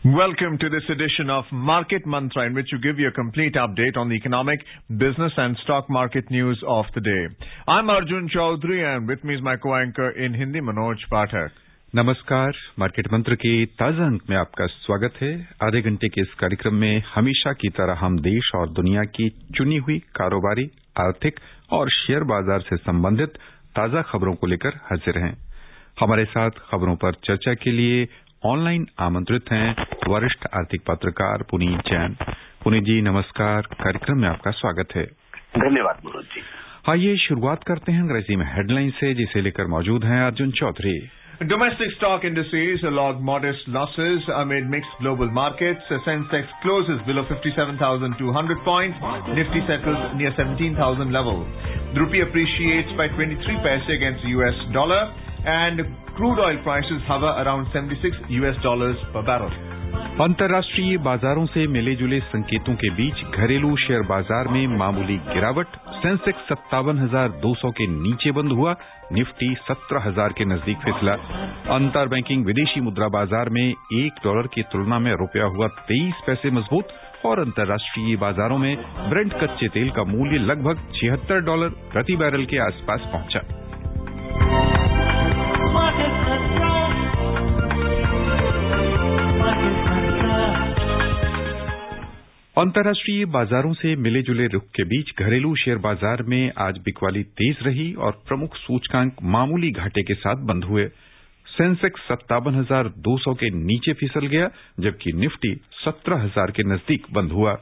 Welcome to this edition of Market Mantra, in which you give you a complete update on the economic, business and stock market news of the day. I'm Arjun Chaudhary and with me is my co-anchor in Hindi, Manoj Pathak. नमस्कार, market मंत्र के ताजा अंक में आपका स्वागत है। आधे घंटे के इस कार्यक्रम में हमेशा की तरह हम देश और दुनिया की चुनी हुई कारोबारी, आर्थिक और शेयर बाजार से संबंधित ताजा खबरों को लेकर हाजिर हैं। हमारे साथ खबरों पर चर्चा के लिए ऑनलाइन आमंत्रित हैं वरिष्ठ आर्थिक पत्रकार पुनीत जैन। पुनीत जी नमस्कार, कार्यक्रम में आपका स्वागत है। धन्यवाद मनोज जी। आइए शुरुआत करते हैं अंग्रेजी में हेडलाइन से, जिसे लेकर मौजूद हैं Arjun Chaudhary. Domestic stock indices log modest losses amid mixed global markets. Sensex closes below 57,200 points. Nifty settles near 17,000 level. The rupee appreciates by 23 paise against the US dollar, and crude oil prices hover around $76 per barrel. अंतर्राष्ट्रीय बाजारों से मिले जुले संकेतों के बीच घरेलू share बाजार में मामूली गिरावट। सेंसेक्स 57,200 के नीचे बंद हुआ, निफ्टी 17,000 के नजदीक फिसला। अंतर बैंकिंग विदेशी मुद्रा बाजार में $1 की तुलना में रुपया हुआ 23 पैसे मजबूत, और अंतर्राष्ट्रीय बाजारों में ब्रेंट कच्चे तेल का मूल्य लगभग $76 प्रति बैरल के आसपास पहुंचा। अंतर्राष्ट्रीय बाजारों से मिले जुले रुख के बीच घरेलू शेयर बाजार में आज बिकवाली तेज रही और प्रमुख सूचकांक मामूली घाटे के साथ बंद हुए। सेंसेक्स 57,200 के नीचे फिसल गया, जबकि निफ्टी 17,000 के नजदीक बंद हुआ।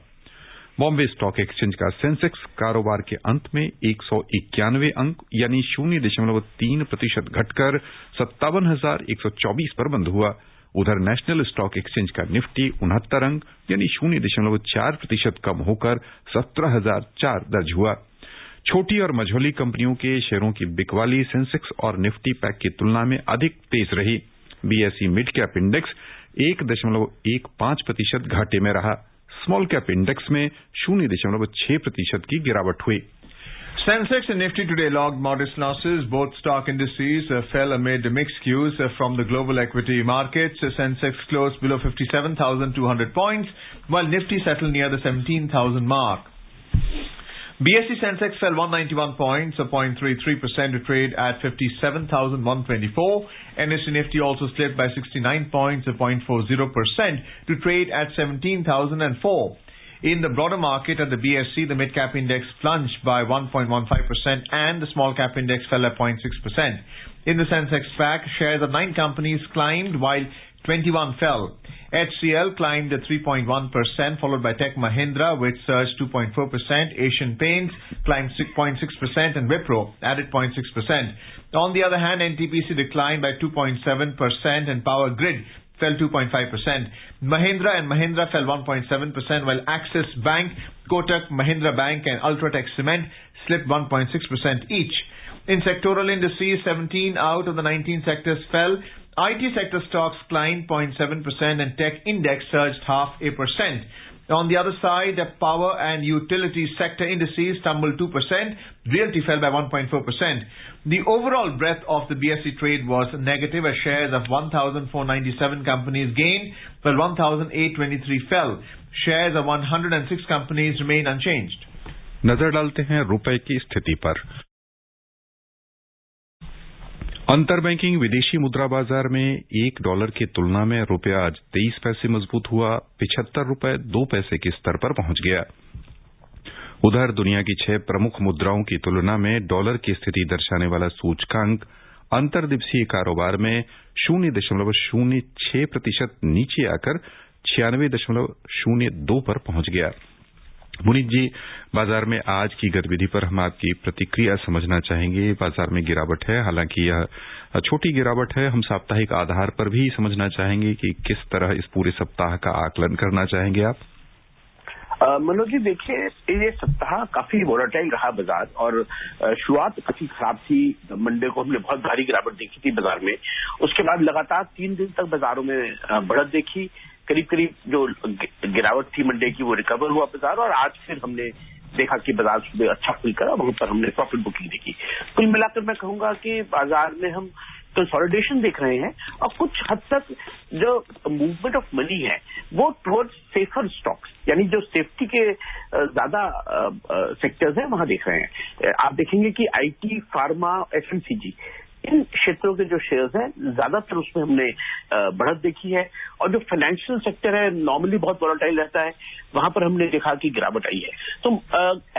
बॉम्बे स्टॉक एक्सचेंज का सेंसेक्स कारोबार के अंत में 191 अंक यानी 0.3% घटकर 57,124 पर बंद हुआ। उधर नेशनल स्टॉक एक्सचेंज का निफ्टी 69 अंक यानी 0.4% कम होकर 17,004 दर्ज हुआ। छोटी और मझोली कंपनियों के शेयरों की बिकवाली सेंसेक्स और निफ्टी पैक की तुलना में अधिक तेज रही। बीएसई मिड कैप इंडेक्स 1.15% घाटे में रहा। स्मॉल कैप इंडेक्स में 0.6% की गिरावट हुई। Sensex and Nifty today logged modest losses. Both stock indices fell amid mixed cues from the global equity markets. Sensex closed below 57,200 points, while Nifty settled near the 17,000 mark. BSE Sensex fell 191 points, 0.33% to trade at 57,124. NSE Nifty also slipped by 69 points, 0.40% to trade at 17,004. In the broader market at the BSE, the mid-cap index plunged by 1.15% and the small-cap index fell at 0.6%. In the Sensex pack, shares of 9 companies climbed while 21 fell. HCL climbed at 3.1%, followed by Tech Mahindra, which surged 2.4%. Asian Paints climbed 6.6% and Wipro added 0.6%. On the other hand, NTPC declined by 2.7% and Power Grid fell 2.5%. Mahindra and Mahindra fell 1.7%, while Axis Bank, Kotak Mahindra Bank and Ultratech Cement slipped 1.6% each. In sectoral indices, 17 out of the 19 sectors fell. IT sector stocks climbed 0.7% and tech index surged 0.5%. On the other side, the power and utility sector indices tumbled 2%. Realty fell by 1.4%. The overall breadth of the BSE trade was negative as shares of 1,497 companies gained, while 1,823 fell. Shares of 106 companies remain unchanged. नजर डालते हैं रुपए की स्थिति पर। अंतर banking विदेशी मुद्रा बाजार में $1 की तुलना में रुपया आज 23 पैसे मजबूत हुआ, $75.02 के स्तर पर पहुंच गया। उधर दुनिया की 6 प्रमुख मुद्राओं की तुलना में डॉलर की स्थिति दर्शाने वाला सूचकांक अंतर्दिवसीय कारोबार में 0.06% नीचे आकर 96.02 पर पहुंच गया। मुनीत जी, बाजार में आज की गतिविधि पर हम आपकी प्रतिक्रिया समझना चाहेंगे। बाजार में गिरावट है, हालांकि यह छोटी गिरावट है। हम साप्ताहिक आधार पर भी समझना चाहेंगे कि किस तरह इस पूरे सप्ताह का आकलन करना चाहेंगे आप। मनोज जी, देखिए, ये सप्ताह काफी वोलेटाइल रहा बाजार, और शुरुआत काफी खराब थी। मंडे को हमने बहुत भारी गिरावट देखी थी बाजार में। उसके बाद लगातार 3 दिन तक बाजारों में बढ़त देखी। करीब करीब जो गिरावट थी मंडे की, वो रिकवर हुआ बाजार, और आज फिर हमने देखा कि बाजार सुबह अच्छा खुलकर वहां पर हमने प्रॉफिट बुकिंग देखी। कुल मिलाकर मैं कहूंगा कि बाजार में हम कंसोलिडेशन देख रहे हैं और कुछ हद तक जो मूवमेंट ऑफ मनी है वो टुवर्ड्स सेफर स्टॉक्स, यानी जो सेफ्टी के ज्यादा सेक्टर्स हैं वहां देख रहे हैं। आप देखेंगे कि आईटी, फार्मा, एफएमसीजी, इन क्षेत्रों के जो शेयर्स हैं ज्यादातर उसमें हमने बढ़त देखी है। और जो फाइनेंशियल सेक्टर है नॉर्मली बहुत वोलेटाइल रहता है, वहां पर हमने देखा कि गिरावट आई है। तो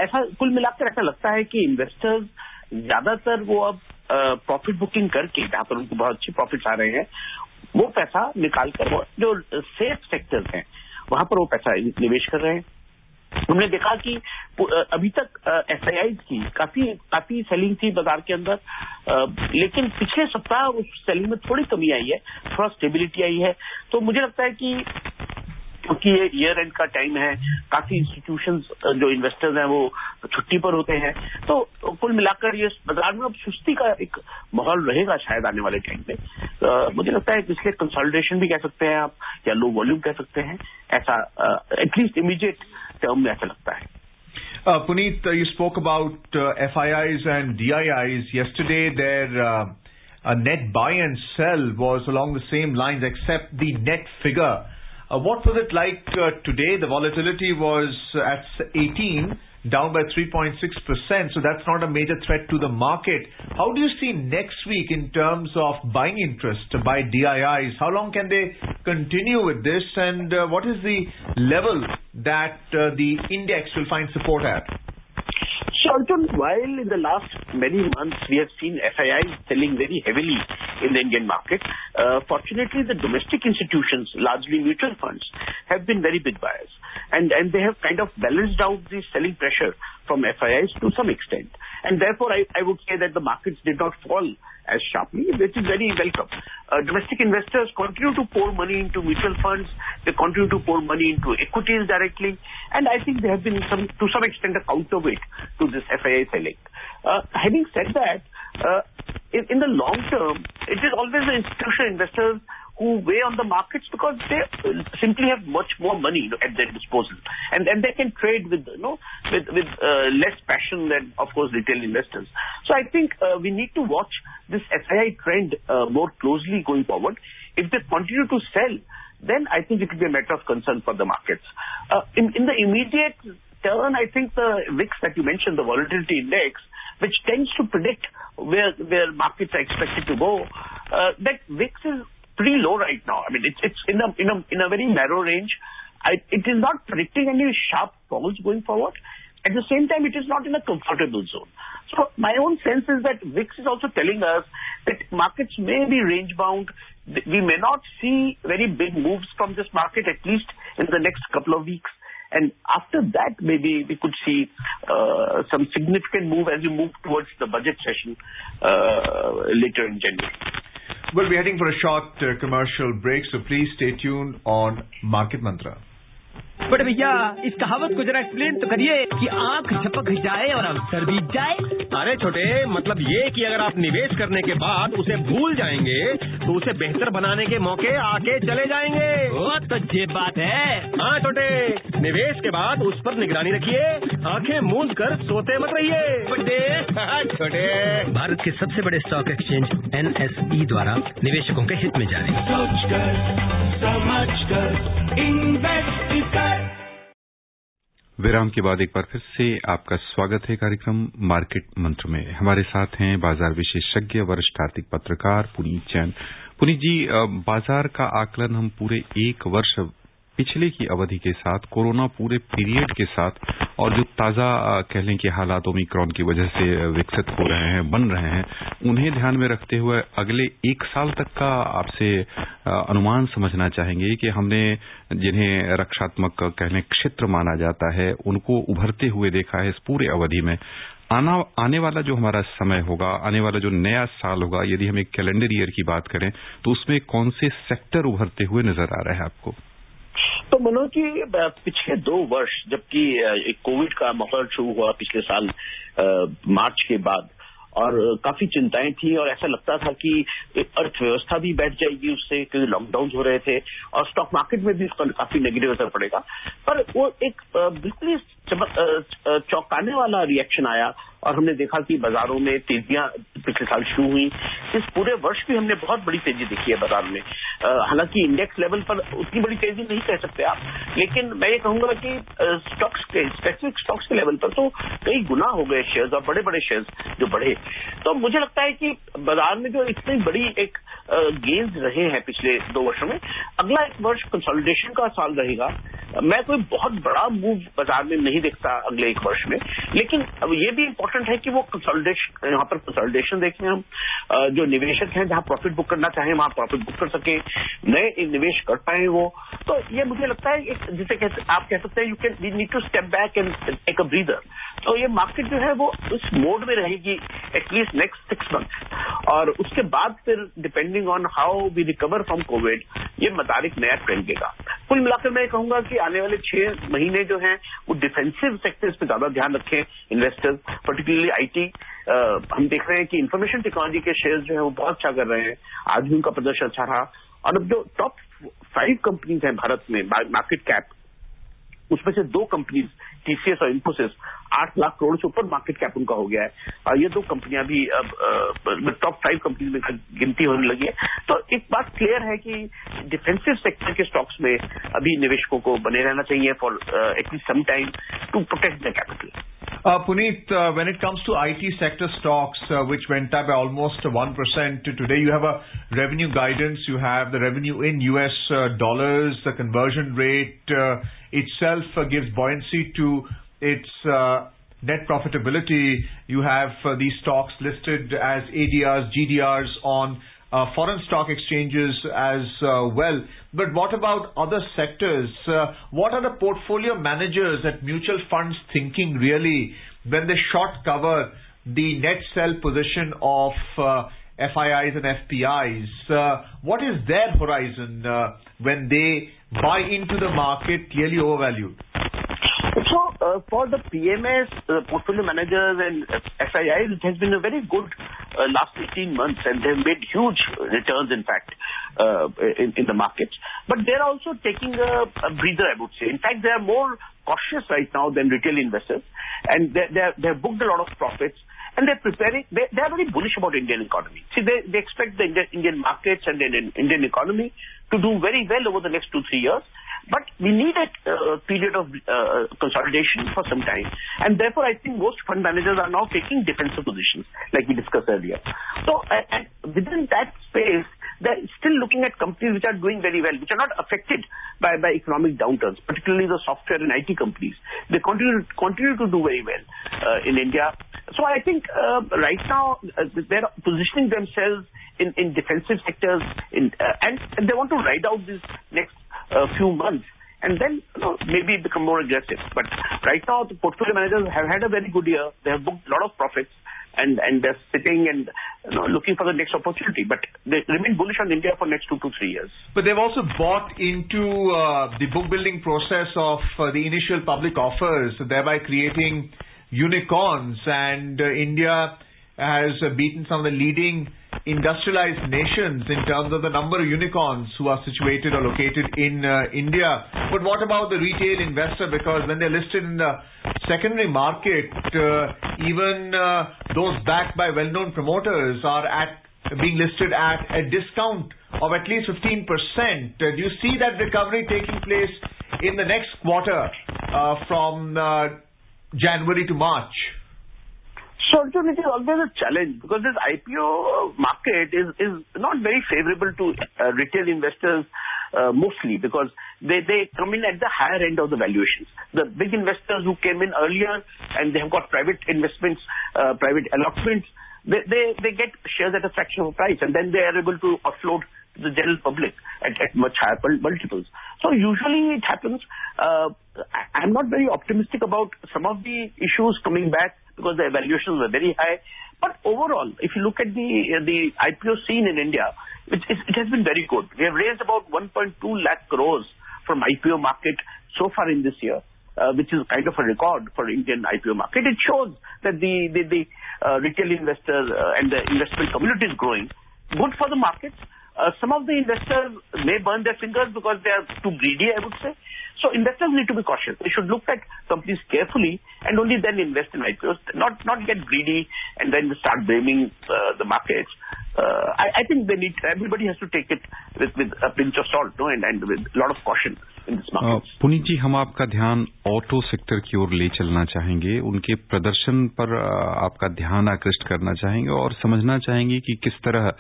ऐसा कुल मिलाकर ऐसा लगता है कि इन्वेस्टर्स ज्यादातर वो अब प्रॉफिट बुकिंग करके, जहां पर उनको बहुत अच्छे प्रॉफिट्स आ रहे हैं, वो पैसा निकाल कर वो जो सेफ सेक्टर्स हैं वहां पर वो पैसा निवेश कर रहे हैं। हमने देखा कि अभी तक एफआईआई की काफी सेलिंग थी बाजार के अंदर, लेकिन पिछले सप्ताह उस सेलिंग में थोड़ी कमी आई है, थोड़ा स्टेबिलिटी आई है। तो मुझे लगता है कि क्योंकि ये ईयर एंड का टाइम है, काफी इंस्टीट्यूशंस जो इन्वेस्टर्स हैं वो छुट्टी पर होते हैं, तो कुल मिलाकर ये बाजार में अब सुस्ती का एक माहौल रहेगा शायद आने वाले टाइम में। मुझे लगता है कि इसलिए कंसोलिडेशन भी कह सकते हैं आप, या लो वॉल्यूम कह सकते हैं, ऐसा एटलीस्ट इमीडिएट टर्म में ऐसा लगता है। Puneet, you spoke about FIIs and DIIs. Yesterday, their net buy and sell was along the same lines, except the net figure. What was it like today? The volatility was at 18, down by 3.6%, so that's not a major threat to the market. How do you see next week in terms of buying interest by DIIs? How long can they continue with this, and what is the level that the index will find support at? So, Arjun, while in the last many months we have seen FIIs selling very heavily in the Indian market, fortunately the domestic institutions, largely mutual funds, have been very big buyers. And they have kind of balanced out the selling pressure from FIIs to some extent. And therefore, I would say that the markets did not fall as sharply, which is very welcome. Domestic investors continue to pour money into mutual funds. They continue to pour money into equities directly. And I think there have been to some extent a counterweight to this FII selling. Having said that, in the long term, it is always the institutional investors who weigh on the markets because they simply have much more money at their disposal, and they can trade with less passion than, of course, retail investors. So I think we need to watch this FII trend more closely going forward. If they continue to sell, then I think it will be a matter of concern for the markets. In the immediate turn, I think the VIX that you mentioned, the volatility index, which tends to predict where markets are expected to go, that VIX is pretty low right now. I mean, it's in a very narrow range. It is not predicting any sharp falls going forward. At the same time, it is not in a comfortable zone. So my own sense is that VIX is also telling us that markets may be range bound. We may not see very big moves from this market, at least in the next couple of weeks. And after that, maybe we could see some significant move as we move towards the budget session later in January. We'll be heading for a short commercial break, so please stay tuned on Market Mantra. बड़े भैया इस कहावत को जरा explain तो करिए कि आंख झपक जाए और अवसर बीत जाए। अरे छोटे, मतलब ये कि अगर आप निवेश करने के बाद उसे भूल जाएंगे तो उसे बेहतर बनाने के मौके आके चले जाएंगे। वो तो ये बात है। हाँ छोटे, निवेश के बाद उस पर निगरानी रखिए, आंखें मूंद कर सोते मत रहिए। छोटे, भारत के सबसे बड़े स्टॉक एक्सचेंज NSE द्वारा निवेशकों के हित में जारी। विराम के बाद एक बार फिर से आपका स्वागत है कार्यक्रम मार्केट मंत्र में। हमारे साथ हैं बाजार विशेषज्ञ वरिष्ठ आर्थिक पत्रकार पुनीत जैन। पुनीत जी, बाजार का आकलन हम पूरे एक वर्ष पिछले की अवधि के साथ, कोरोना पूरे पीरियड के साथ, और जो ताजा कह लें कि हालात ओमिक्रॉन की वजह से विकसित हो रहे हैं, बन रहे हैं, उन्हें ध्यान में रखते हुए अगले एक साल तक का आपसे अनुमान समझना चाहेंगे कि हमने जिन्हें रक्षात्मक कह लें क्षेत्र माना जाता है, उनको उभरते हुए देखा है इस पूरे अवधि में। आने वाला जो हमारा समय होगा, आने वाला जो नया साल होगा, यदि हम एक कैलेंडर ईयर की बात करें तो उसमें कौन से सेक्टर उभरते हुए नजर आ रहे हैं आपको? तो मनोज जी, पिछले 2 वर्ष जबकि कोविड का माहौल शुरू हुआ पिछले साल मार्च के बाद, और काफी चिंताएं थी और ऐसा लगता था कि अर्थव्यवस्था भी बैठ जाएगी उससे, क्योंकि लॉकडाउन हो रहे थे और स्टॉक मार्केट में भी उसका काफी नेगेटिव असर पड़ेगा। पर वो एक बिल्कुल चौंकाने वाला रिएक्शन आया और हमने देखा कि बाजारों में तेजियां पिछले साल शुरू हुई। इस पूरे वर्ष भी हमने बहुत बड़ी तेजी देखी है बाजार में। हालांकि इंडेक्स लेवल पर उतनी बड़ी तेजी नहीं कह सकते आप, लेकिन मैं ये कहूंगा कि स्टॉक्स के स्पेसिफिक स्टॉक्स के लेवल पर तो कई गुना हो गए शेयर्स, और बड़े बड़े शेयर्स जो बढ़े। तो मुझे लगता है कि बाजार में जो इतनी बड़ी एक गेन्स रहे हैं पिछले 2 वर्षों में, अगला एक वर्ष कंसोलिडेशन का साल रहेगा। मैं कोई बहुत बड़ा मूव बाजार में नहीं देखता अगले 1 वर्ष में, लेकिन अब ये भी इंपॉर्टेंट है कि वो कंसोलिडेशन, यहाँ पर कंसोलिडेशन देखें हम, जो निवेशक हैं जहां प्रॉफिट बुक करना चाहें वहां प्रॉफिट बुक कर सके, नए निवेश कर पाए वो। तो ये मुझे लगता है जिसे आप कह सकते हैं you need to step back and take a breather. तो ये मार्केट जो है वो उस मोड में रहेगी एटलीस्ट नेक्स्ट 6 मंथ्स, और उसके बाद फिर depending on how we recover from Covid ये मदारिक नया ट्रेंड देगा। कुल मिलाकर मैं कहूंगा कि आने वाले 6 महीने जो हैं वो डिफेंसिव सेक्टर्स पे ज्यादा ध्यान रखें इन्वेस्टर्स, पर्टिकुलरली आईटी। हम देख रहे हैं कि इंफॉर्मेशन टेक्नोलॉजी के शेयर्स जो है वो बहुत अच्छा कर रहे हैं, आज भी उनका प्रदर्शन अच्छा रहा। और अब जो टॉप 5 कंपनीज हैं भारत में मार्केट कैप, उसमें से 2 कंपनीज टीसीएस और इन्फोसिस 8 लाख करोड़ से ऊपर मार्केट कैप उनका हो गया है, और ये 2 कंपनियां भी अब टॉप 5 कंपनीज में गिनती होने लगी है। तो एक बात क्लियर है कि डिफेंसिव सेक्टर के स्टॉक्स में अभी निवेशकों को बने रहना चाहिए for at least some time to protect the capital. Puneet, when it comes to IT sector stocks, which went up by almost 1% today, you have a revenue guidance, you have the revenue in US dollars, the conversion rate itself gives buoyancy to its net profitability. You have these stocks listed as ADRs, GDRs on foreign stock exchanges as well. But what about other sectors? What are the portfolio managers at mutual funds thinking really when they short cover the net sell position of FIIs and FPIs? What is their horizon when they buy into the market clearly overvalued? So, for the PMS, portfolio managers and FIIs, it has been a very good last 18 months, and they've made huge returns, in fact, in the markets. But they're also taking a breather, I would say. In fact, they are more cautious right now than retail investors, and they have booked a lot of profits, and they're preparing. They are very bullish about Indian economy. See, they expect the Indian markets and the Indian economy to do very well over the next 2-3 years. But we need a period of consolidation for some time. And therefore, I think most fund managers are now taking defensive positions, like we discussed earlier. So, and within that space, they're still looking at companies which are doing very well, which are not affected by economic downturns, particularly the software and IT companies. They continue to do very well in India. So I think right now they're positioning themselves in defensive sectors, and they want to ride out this next few months, and then maybe become more aggressive. But right now, the portfolio managers have had a very good year. They have booked a lot of profits, and they're sitting and looking for the next opportunity. But they remain bullish on India for next 2 to 3 years. But they've also bought into the book building process of the initial public offers, thereby creating unicorns, and India has beaten some of the leading industrialized nations in terms of the number of unicorns who are situated or located in India. But what about the retail investor? Because when they're listed in the secondary market, even those backed by well-known promoters are being listed at a discount of at least 15%. Do you see that recovery taking place in the next quarter from January to March? So, Arjun, it is always a challenge because this IPO market is not very favorable to retail investors mostly because they come in at the higher end of the valuations. The big investors who came in earlier and they have got private investments, private allotments, they get shares at a fraction of the price, and then they are able to offload to the general public at much higher multiples. So usually it happens. I'm not very optimistic about some of the issues coming back because the evaluations were very high. But overall, if you look at the IPO scene in India, it has been very good. We have raised about 1.2 lakh crores from IPO market so far in this year, which is kind of a record for Indian IPO market. It shows that the retail investors and the investment community is growing. Good for the markets. Some of the investors may burn their fingers because they are too greedy, I would say. So investors need to be cautious. They should look at companies carefully and only then invest in IPOs, not get greedy and then start blaming the markets. I think everybody has to take it with a pinch of salt, no, and with a lot of caution in this market. Puneet ji, हम आपका ध्यान auto sector की ओर ले चलना चाहेंगे, उनके प्रदर्शन पर आपका ध्यान आकृष्ट करना चाहेंगे और समझना चाहेंगे कि किस तरह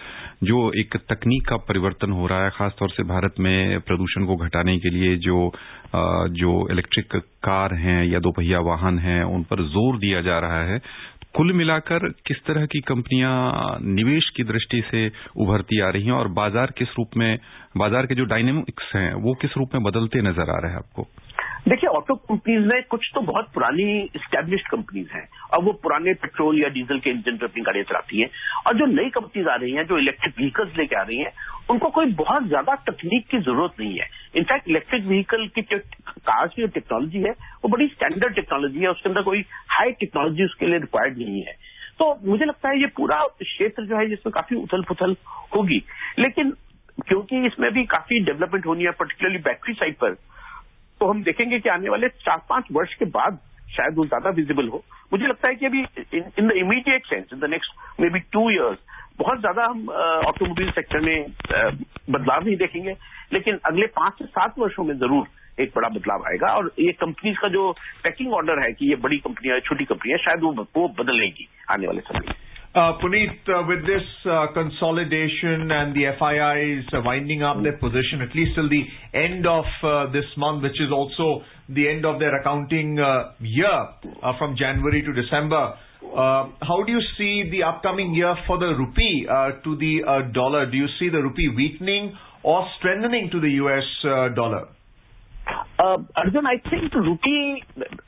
जो एक तकनीक का परिवर्तन हो रहा है, खासतौर से भारत में प्रदूषण को घटाने के लिए जो इलेक्ट्रिक कार हैं या दोपहिया वाहन हैं, उन पर जोर दिया जा रहा है। कुल मिलाकर किस तरह की कंपनियां निवेश की दृष्टि से उभरती आ रही हैं और बाजार के जो डायनेमिक्स हैं वो किस रूप में बदलते नजर आ रहे हैं आपको? देखिए, ऑटो कंपनीज में कुछ तो बहुत पुरानी एस्टैब्लिश्ड कंपनीज हैं और वो पुराने पेट्रोल या डीजल के इंजन पर अपनी गाड़ियां चलाती हैं, और जो नई कंपनीज आ रही हैं, जो इलेक्ट्रिक व्हीकल्स लेके आ रही हैं, उनको कोई बहुत ज्यादा तकनीक की जरूरत नहीं है। इनफैक्ट इलेक्ट्रिक व्हीकल की कार्स की जो टेक्नोलॉजी है वो बड़ी स्टैंडर्ड टेक्नोलॉजी है, उसके अंदर कोई हाई टेक्नोलॉजी उसके लिए रिक्वायर्ड नहीं है। तो मुझे लगता है ये पूरा क्षेत्र जो है जिसमें काफी उथल पुथल होगी, लेकिन क्योंकि इसमें भी काफी डेवलपमेंट होनी है, पर्टिकुलरली बैटरी साइड पर, तो हम देखेंगे कि आने वाले 4-5 वर्ष के बाद शायद वो ज्यादा विजिबल हो। मुझे लगता है कि अभी in the immediate sense, in the next may be 2 years, बहुत ज्यादा हम ऑटोमोबाइल सेक्टर में बदलाव नहीं देखेंगे, लेकिन अगले 5 से 7 वर्षों में जरूर एक बड़ा बदलाव आएगा और ये कंपनीज का जो पैकिंग ऑर्डर है कि ये बड़ी कंपनियां है, छोटी कंपनियां, शायद वो बदलेगी आने वाले समय में। Puneet, with this consolidation and the FIIs winding up their position at least till the end of this month, which is also the end of their accounting year from January to December, how do you see the upcoming year for the rupee to the dollar? Do you see the rupee weakening or strengthening to the US dollar? Arjun, I think rupee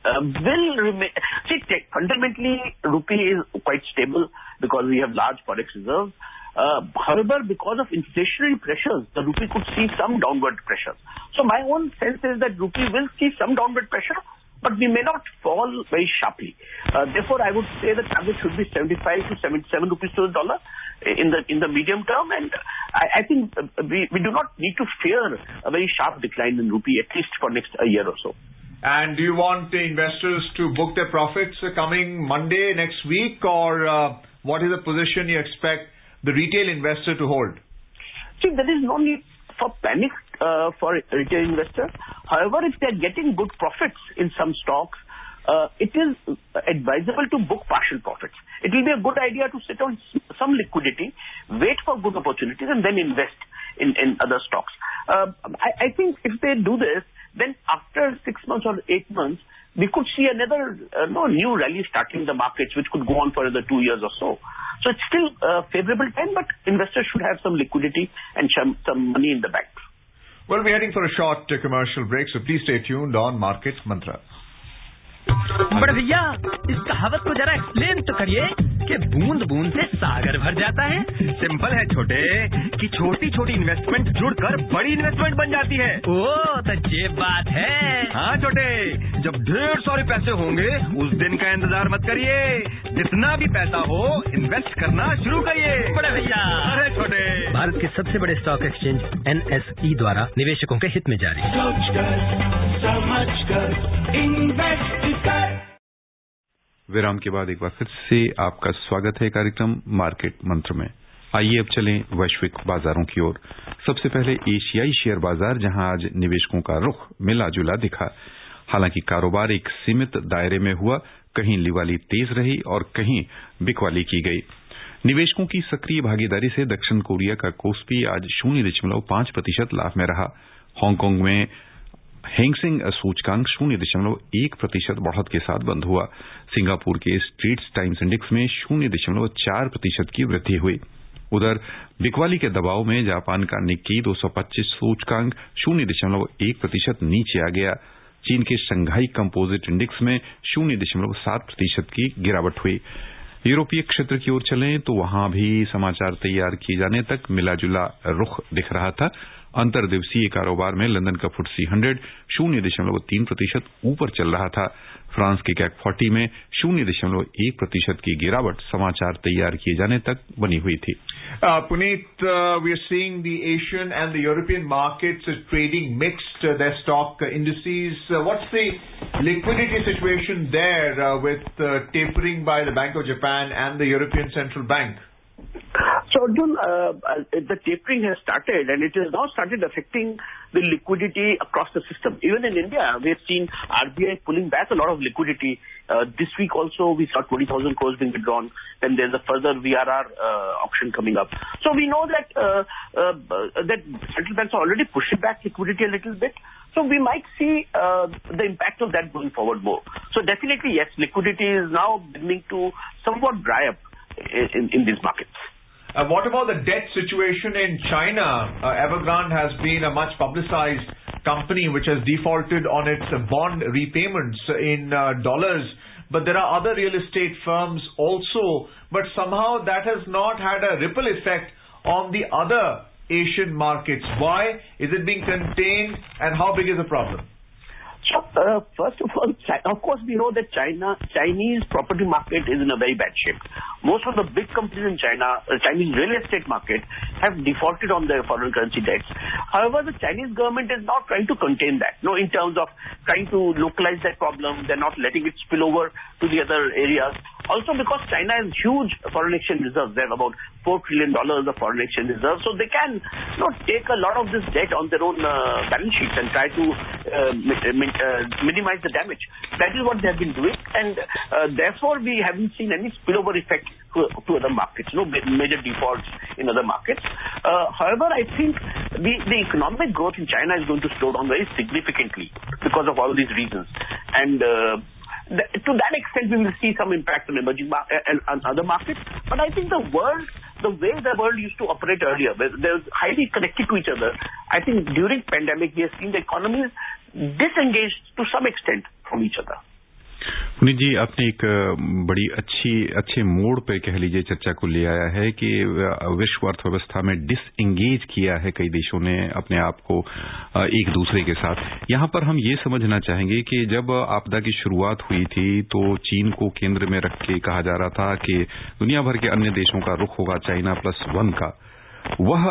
will remain. See, fundamentally, rupee is quite stable because we have large forex reserves. However, because of inflationary pressures, the rupee could see some downward pressure. So my own sense is that rupee will see some downward pressure, but we may not fall very sharply. Therefore, I would say that average should be 75 to 77 rupees to the dollar in the medium term, and I think we do not need to fear a very sharp decline in rupee, at least for next a year or so. And do you want the investors to book their profits coming Monday next week, or what is the position you expect the retail investor to hold? See, there is no need for panic for retail investors. However, if they are getting good profits in some stocks, it is advisable to book partial profits. It will be a good idea to sit on some liquidity, wait for good opportunities, and then invest in other stocks. I think if they do this, then after 6 months or 8 months, we could see another new rally starting in the markets, which could go on for another 2 years or so. So it's still a favorable time, but investors should have some liquidity and some money in the bank. Well, we're heading for a short commercial break, so please stay tuned on Market Mantra. बड़े भैया, इस कहावत को जरा explain तो करिए कि बूंद बूंद से सागर भर जाता है। सिंपल है छोटे, कि छोटी छोटी इन्वेस्टमेंट जुड़कर बड़ी इन्वेस्टमेंट बन जाती है। ओ, तो ये बात है। हाँ छोटे, जब ढेर सारे पैसे होंगे उस दिन का इंतजार मत करिए, जितना भी पैसा हो इन्वेस्ट करना शुरू करिए। बड़े भैया, अरे छोटे, भारत के सबसे बड़े स्टॉक एक्सचेंज NSE द्वारा निवेशकों के हित में जारी। विराम के बाद एक बार फिर से आपका स्वागत है कार्यक्रम मार्केट मंत्र में। आइए अब चलें वैश्विक बाजारों की ओर। सबसे पहले एशियाई शेयर बाजार, जहां आज निवेशकों का रुख मिला जुला दिखा। हालांकि कारोबार एक सीमित दायरे में हुआ, कहीं लिवाली तेज रही और कहीं बिकवाली की गई। निवेशकों की सक्रिय भागीदारी से दक्षिण कोरिया का कोस्पी आज 0.5% लाभ में रहा। हांगकांग में हैंगसेंग सूचकांक 0.1% बढ़त के साथ बंद हुआ। सिंगापुर के स्ट्रेट्स टाइम्स इंडेक्स में 0.4% की वृद्धि हुई। उधर बिकवाली के दबाव में जापान का निक्की 225 सूचकांक 0.1% नीचे आ गया। चीन के शंघाई कंपोजिट इंडेक्स में 0.7% की गिरावट हुई। यूरोपीय क्षेत्र की ओर चलें तो वहां भी समाचार तैयार किए जाने तक मिला जुला रुख दिख रहा था। अंतर्दिवसीय कारोबार में लंदन का FTSE 100 0.3% ऊपर चल रहा था। फ्रांस के CAC 40 में 0.1% की गिरावट समाचार तैयार किए जाने तक बनी हुई थी। Puneet, we are seeing the Asian and the European markets trading mixed, their stock indices. What's the liquidity situation there with tapering by the Bank of Japan and the European Central Bank? So, Arjun, the tapering has started, and it has now started affecting the liquidity across the system. Even in India, we have seen RBI pulling back a lot of liquidity. This week also, we saw 20,000 crores being withdrawn, and there's a further VRR auction coming up. So we know that that central banks are already pushing back liquidity a little bit. So we might see the impact of that going forward more. So definitely, yes, liquidity is now beginning to somewhat dry up in these markets. What about the debt situation in China? Evergrande has been a much publicized company which has defaulted on its bond repayments in dollars. But there are other real estate firms also. But somehow that has not had a ripple effect on the other Asian markets. Why? Is it being contained, and how big is the problem? So, first of all, of course, we know that Chinese property market is in a very bad shape. Most of the big companies in China, Chinese real estate market, have defaulted on their foreign currency debts. However, the Chinese government is now trying to contain that, in terms of trying to localize that problem. They're not letting it spill over to the other areas. Also, because China has huge foreign exchange reserves, they have about $4 trillion of foreign exchange reserves, so they can take a lot of this debt on their own balance sheets and try to minimize the damage. That is what they have been doing, and therefore we haven't seen any spillover effect to other markets, major defaults in other markets. However, I think the economic growth in China is going to slow down very significantly because of all these reasons, and to that extent, we will see some impact on emerging and other markets. But I think the way the world used to operate earlier, where they're highly connected to each other, I think during pandemic, we have seen the economies disengaged to some extent from each other. Puneet जी, आपने एक बड़ी अच्छे मोड़ पे कह लीजिए चर्चा को ले आया है कि विश्व अर्थव्यवस्था में डिसएंगेज किया है कई देशों ने अपने आप को एक दूसरे के साथ। यहाँ पर हम ये समझना चाहेंगे कि जब आपदा की शुरुआत हुई थी तो चीन को केंद्र में रख के कहा जा रहा था कि दुनिया भर के अन्य देशों का रुख होगा China+1 का। वह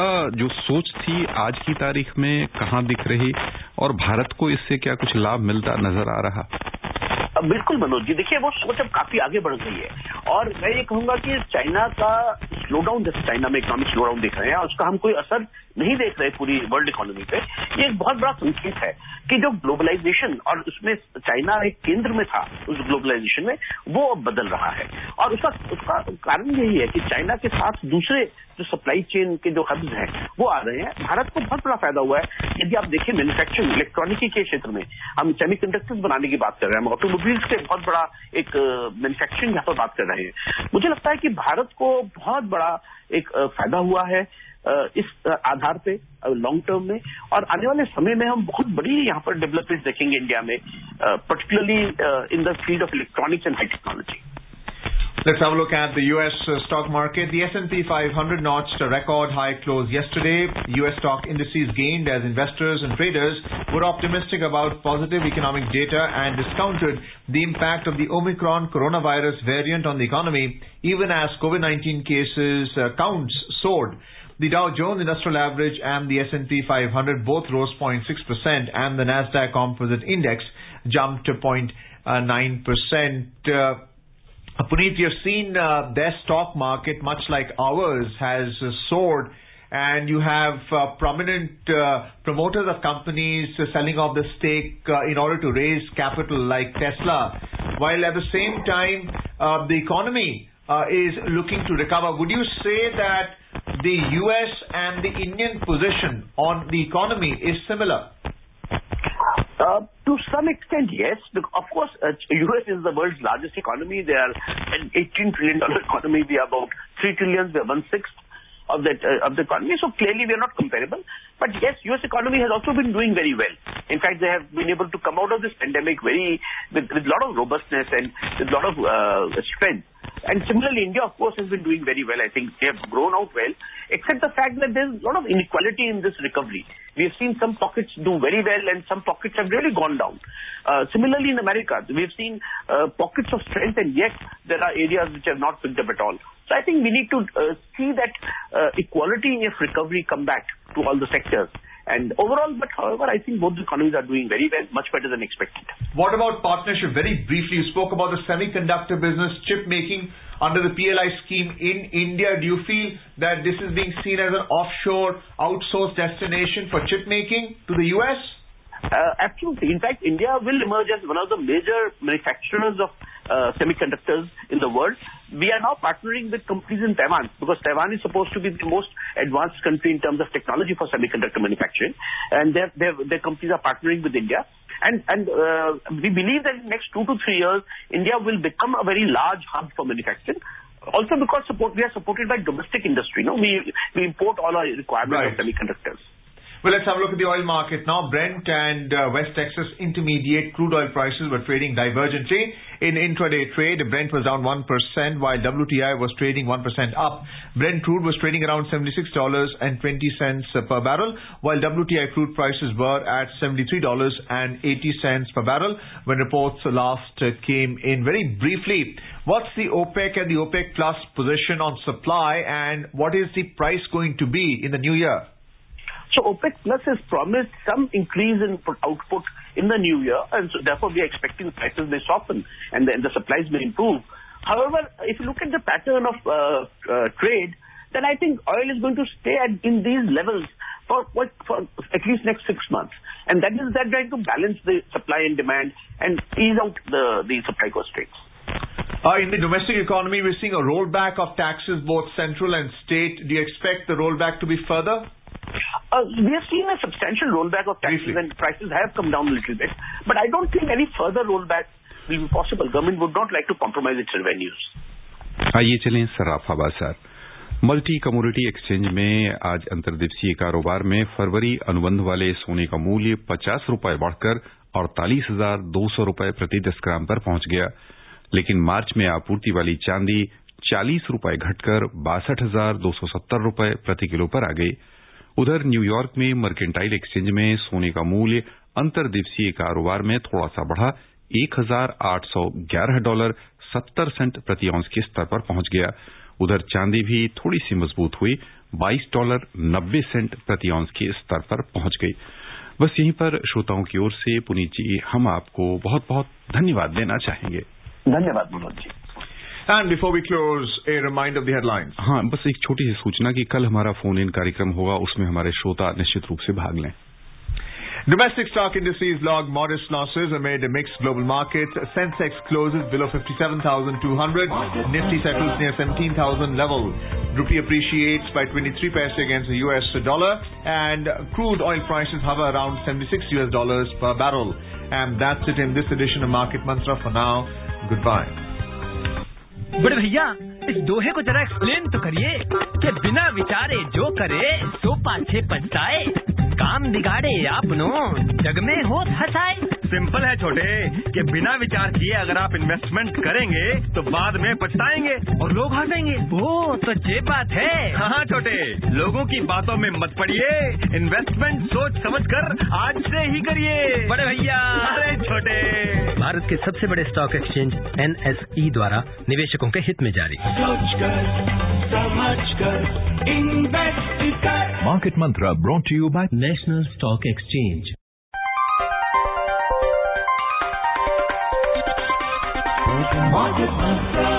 जो सोच थी आज की तारीख में कहाँ दिख रही, और भारत को इससे क्या कुछ लाभ मिलता नजर आ रहा? बिल्कुल मनोज जी, देखिए वो सोच अब काफी आगे बढ़ गई है, और मैं ये कहूंगा कि चाइना का स्लो डाउन, जैसे चाइना में इकोनॉमिक स्लो डाउन देख रहे हैं, उसका हम कोई असर नहीं देख रहे पूरी वर्ल्ड इकोनॉमी पे। ये एक बहुत बड़ा संकेत है कि जो ग्लोबलाइजेशन, और उसमें चाइना एक केंद्र में था उस ग्लोबलाइजेशन में, वो अब बदल रहा है। और उसका कारण यही है कि चाइना के साथ दूसरे जो सप्लाई चेन के जो हब्स हैं वो आ रहे हैं। भारत को बहुत बड़ा फायदा हुआ है। यदि आप देखें मैन्युफैक्चरिंग, इलेक्ट्रॉनिकी के क्षेत्र में हम सेमीकंडक्टर्स बनाने की बात कर रहे हैं, हम ऑटोमोबाइल्स के बहुत बड़ा एक मैन्युफैक्चरिंग यहाँ पर बात कर रहे हैं। मुझे लगता है कि भारत को बहुत बड़ा एक फायदा हुआ है इस आधार पे लॉन्ग टर्म में, और आने वाले समय में हम बहुत बड़ी यहाँ पर डेवलपमेंट देखेंगे इंडिया में, particularly in the field of electronics and high technology. Let's have a look at the U.S. stock market. The S&P 500 notched a record high close yesterday. U.S. stock indices gained as investors and traders were optimistic about positive economic data and discounted the impact of the Omicron coronavirus variant on the economy, even as COVID-19 cases counts soared. The Dow Jones Industrial Average and the S&P 500 both rose 0.6%, and the Nasdaq Composite Index jumped to 0.9%. Puneet, you've seen their stock market, much like ours, has soared, and you have prominent promoters of companies selling off the stake in order to raise capital, like Tesla, while at the same time the economy is looking to recover. Would you say that the US and the Indian position on the economy is similar? To some extent, yes. Of course, US is the world's largest economy. They are an $18 trillion economy. We are about $3 trillion. We are 1/6 of the economy. So clearly, we are not comparable. But yes, US economy has also been doing very well. In fact, they have been able to come out of this pandemic with a lot of robustness and with a lot of strength. And similarly, India, of course, has been doing very well. I think they have grown out well, except the fact that there's a lot of inequality in this recovery. we have seen some pockets do very well and some pockets have really gone down. Similarly, in America, we have seen pockets of strength, and yet there are areas which have not picked up at all. So I think we need to see that equality of recovery come back to all the sectors. And overall, but however, I think both the economies are doing very well, much better than expected. What about partnership? Very briefly, you spoke about the semiconductor business, chip making under the PLI scheme in India. Do you feel that this is being seen as an offshore, outsourced destination for chip making to the U.S.? Absolutely. In fact, India will emerge as one of the major manufacturers of semiconductors in the world. We are now partnering with companies in Taiwan, because Taiwan is supposed to be the most advanced country in terms of technology for semiconductor manufacturing, and their companies are partnering with India. And we believe that in the next 2 to 3 years, India will become a very large hub for manufacturing. Also because we are supported by domestic industry. No, we import all our requirements of semiconductors. Well, let's have a look at the oil market now. Brent and West Texas Intermediate crude oil prices were trading divergently. In intraday trade, Brent was down 1%, while WTI was trading 1% up. Brent crude was trading around $76.20 per barrel, while WTI crude prices were at $73.80 per barrel when reports last came in. Very briefly, what's the OPEC and the OPEC Plus position on supply, and what is the price going to be in the new year? So OPEC Plus has promised some increase in output in the new year, and so therefore we are expecting the prices may soften and the supplies may improve. However, if you look at the pattern of trade, then I think oil is going to stay in these levels for at least next 6 months, and that is going to balance the supply and demand and ease out the supply constraints. In the domestic economy, we're seeing a rollback of taxes, both central and state. Do you expect the rollback to be further? We have seen a substantial rollback of taxes and prices have come down a little bit. But I don't think any further rollback will be possible. Government would not like to compromise its revenues. आइए चलें सराफा बाजार। Multi commodity exchange में आज अंतर्दिवसीय कारोबार में फरवरी अनुबंध वाले सोने का मूल्य 50 रुपए बढ़कर 48,200 रुपए प्रति 10 ग्राम पर पहुंच गया, लेकिन मार्च में आपूर्ति वाली चांदी 40 रुपए घटकर 62,270 रुपए प्रति किलो पर आ गई। उधर न्यूयॉर्क में मर्केंटाइल एक्सचेंज में सोने का मूल्य अंतर्दिवसीय कारोबार में थोड़ा सा बढ़ा, $1,811.70 प्रति औंस के स्तर पर पहुंच गया। उधर चांदी भी थोड़ी सी मजबूत हुई, $22.90 प्रति औंस के स्तर पर पहुंच गई। बस यहीं पर श्रोताओं की ओर से पुनीत जी हम आपको बहुत बहुत धन्यवाद देना चाहेंगे। धन्यवाद Manoj ji. And before we close, a reminder of the headlines. हाँ, बस एक छोटी सी सूचना कि कल हमारा फोन इन कार्यक्रम होगा, उसमें हमारे श्रोता निश्चित रूप से भाग लें। Domestic stock indices logged modest losses amid mixed global markets. Sensex closes below 57,200. Nifty settles near 17,000 level. Rupee appreciates by 23 paise against the US dollar, and crude oil prices hover around $76 per barrel. And that's it in this edition of Market Mantra. For now, goodbye. बड़े भैया, इस दोहे को जरा explain तो करिए कि बिना विचारे जो करे सो पाछे पछताए, काम बिगाड़े आपनो जग में हो हंसाए। सिंपल है छोटे कि बिना विचार किए अगर आप इन्वेस्टमेंट करेंगे तो बाद में पछताएंगे और लोग हंसेंगे। वो तो ये बात है। हाँ छोटे, लोगों की बातों में मत पड़िए, इन्वेस्टमेंट सोच समझ कर आज से ही करिए। बड़े भैया, अरे छोटे, भारत के सबसे बड़े स्टॉक एक्सचेंज NSE द्वारा निवेशकों के हित में जारी। Market Mantra brought to you by National Stock Exchange. Market Mantra.